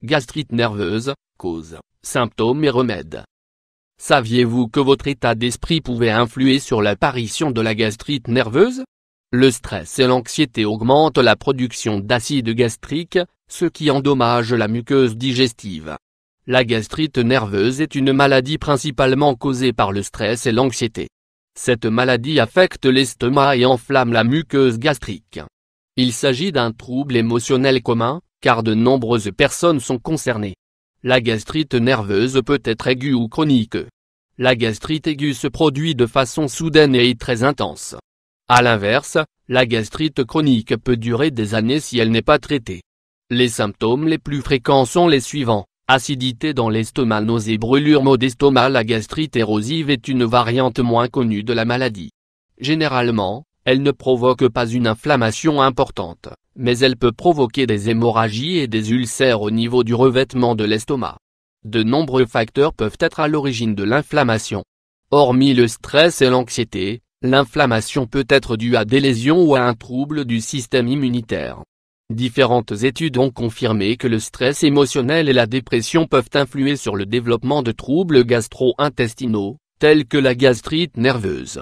Gastrite nerveuse, cause, symptômes et remèdes. Saviez-vous que votre état d'esprit pouvait influer sur l'apparition de la gastrite nerveuse? Le stress et l'anxiété augmentent la production d'acide gastrique, ce qui endommage la muqueuse digestive. La gastrite nerveuse est une maladie principalement causée par le stress et l'anxiété. Cette maladie affecte l'estomac et enflamme la muqueuse gastrique. Il s'agit d'un trouble émotionnel commun, car de nombreuses personnes sont concernées. La gastrite nerveuse peut être aiguë ou chronique. La gastrite aiguë se produit de façon soudaine et très intense. À l'inverse, la gastrite chronique peut durer des années si elle n'est pas traitée. Les symptômes les plus fréquents sont les suivants: acidité dans l'estomac, nausées, brûlures, maux d'estomac. La gastrite érosive est une variante moins connue de la maladie. Généralement, elle ne provoque pas une inflammation importante, mais elle peut provoquer des hémorragies et des ulcères au niveau du revêtement de l'estomac. De nombreux facteurs peuvent être à l'origine de l'inflammation. Hormis le stress et l'anxiété, l'inflammation peut être due à des lésions ou à un trouble du système immunitaire. Différentes études ont confirmé que le stress émotionnel et la dépression peuvent influer sur le développement de troubles gastro-intestinaux, tels que la gastrite nerveuse.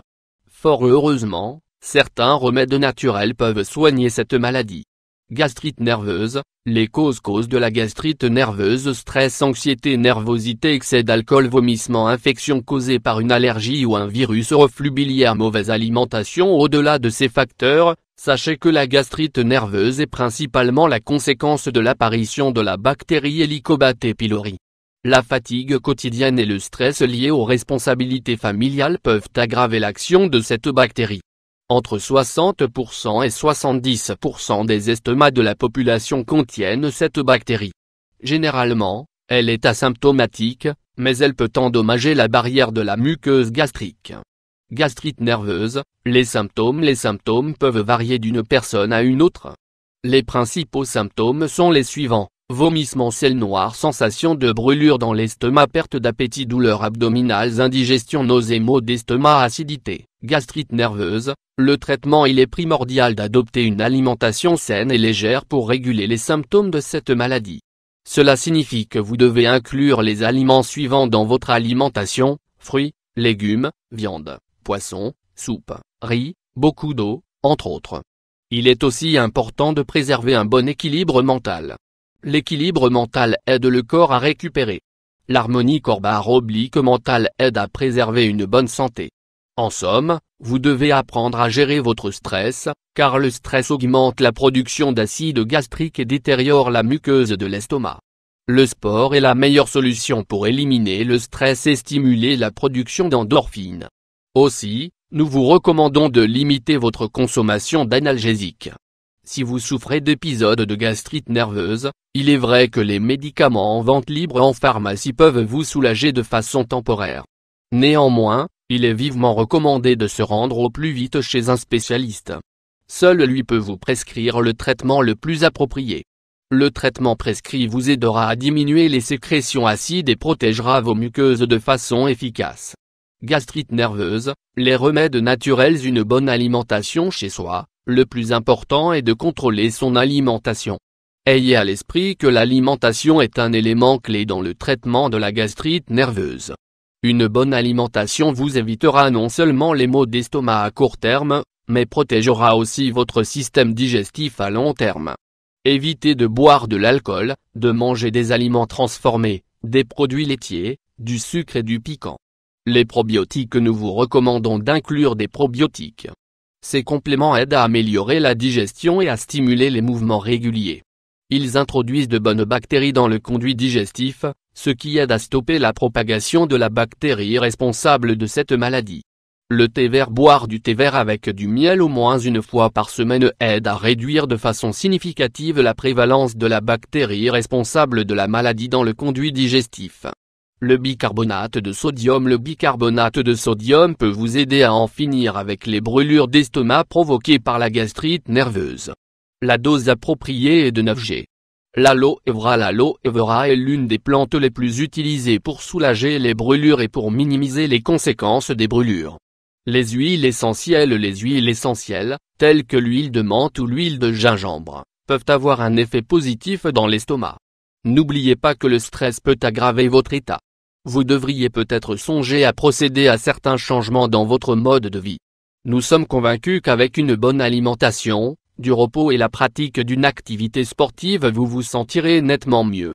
Fort heureusement, certains remèdes naturels peuvent soigner cette maladie. Gastrite nerveuse, les causes de la gastrite nerveuse: stress, anxiété, nervosité, excès d'alcool, vomissement, infection causée par une allergie ou un virus, reflux biliaire, mauvaise alimentation. Au-delà de ces facteurs, sachez que la gastrite nerveuse est principalement la conséquence de l'apparition de la bactérie Helicobacter pylori. La fatigue quotidienne et le stress lié aux responsabilités familiales peuvent aggraver l'action de cette bactérie. Entre 60% et 70% des estomacs de la population contiennent cette bactérie. Généralement, elle est asymptomatique, mais elle peut endommager la barrière de la muqueuse gastrique. Gastrite nerveuse, les symptômes peuvent varier d'une personne à une autre. Les principaux symptômes sont les suivants: vomissement, selle noire, sensation de brûlure dans l'estomac, perte d'appétit, douleurs abdominales, indigestion, nausées, maux d'estomac, acidité. Gastrite nerveuse, le traitement: il est primordial d'adopter une alimentation saine et légère pour réguler les symptômes de cette maladie. Cela signifie que vous devez inclure les aliments suivants dans votre alimentation: fruits, légumes, viande, poisson, soupe, riz, beaucoup d'eau, entre autres. Il est aussi important de préserver un bon équilibre mental. L'équilibre mental aide le corps à récupérer. L'harmonie corps-mentale aide à préserver une bonne santé. En somme, vous devez apprendre à gérer votre stress, car le stress augmente la production d'acide gastrique et détériore la muqueuse de l'estomac. Le sport est la meilleure solution pour éliminer le stress et stimuler la production d'endorphines. Aussi, nous vous recommandons de limiter votre consommation d'analgésiques. Si vous souffrez d'épisodes de gastrite nerveuse, il est vrai que les médicaments en vente libre en pharmacie peuvent vous soulager de façon temporaire. Néanmoins, il est vivement recommandé de se rendre au plus vite chez un spécialiste. Seul lui peut vous prescrire le traitement le plus approprié. Le traitement prescrit vous aidera à diminuer les sécrétions acides et protégera vos muqueuses de façon efficace. Gastrite nerveuse, les remèdes naturels. Une bonne alimentation chez soi. Le plus important est de contrôler son alimentation. Ayez à l'esprit que l'alimentation est un élément clé dans le traitement de la gastrite nerveuse. Une bonne alimentation vous évitera non seulement les maux d'estomac à court terme, mais protégera aussi votre système digestif à long terme. Évitez de boire de l'alcool, de manger des aliments transformés, des produits laitiers, du sucre et du piquant. Les probiotiques. Nous vous recommandons d'inclure des probiotiques. Ces compléments aident à améliorer la digestion et à stimuler les mouvements réguliers. Ils introduisent de bonnes bactéries dans le conduit digestif, ce qui aide à stopper la propagation de la bactérie responsable de cette maladie. Le thé vert. Boire du thé vert avec du miel au moins une fois par semaine aide à réduire de façon significative la prévalence de la bactérie responsable de la maladie dans le conduit digestif. Le bicarbonate de sodium. Le bicarbonate de sodium peut vous aider à en finir avec les brûlures d'estomac provoquées par la gastrite nerveuse. La dose appropriée est de 9 g. L'aloe vera. L'aloe vera est l'une des plantes les plus utilisées pour soulager les brûlures et pour minimiser les conséquences des brûlures. Les huiles essentielles. Les huiles essentielles, telles que l'huile de menthe ou l'huile de gingembre, peuvent avoir un effet positif dans l'estomac. N'oubliez pas que le stress peut aggraver votre état. Vous devriez peut-être songer à procéder à certains changements dans votre mode de vie. Nous sommes convaincus qu'avec une bonne alimentation, du repos et la pratique d'une activité sportive vous vous sentirez nettement mieux.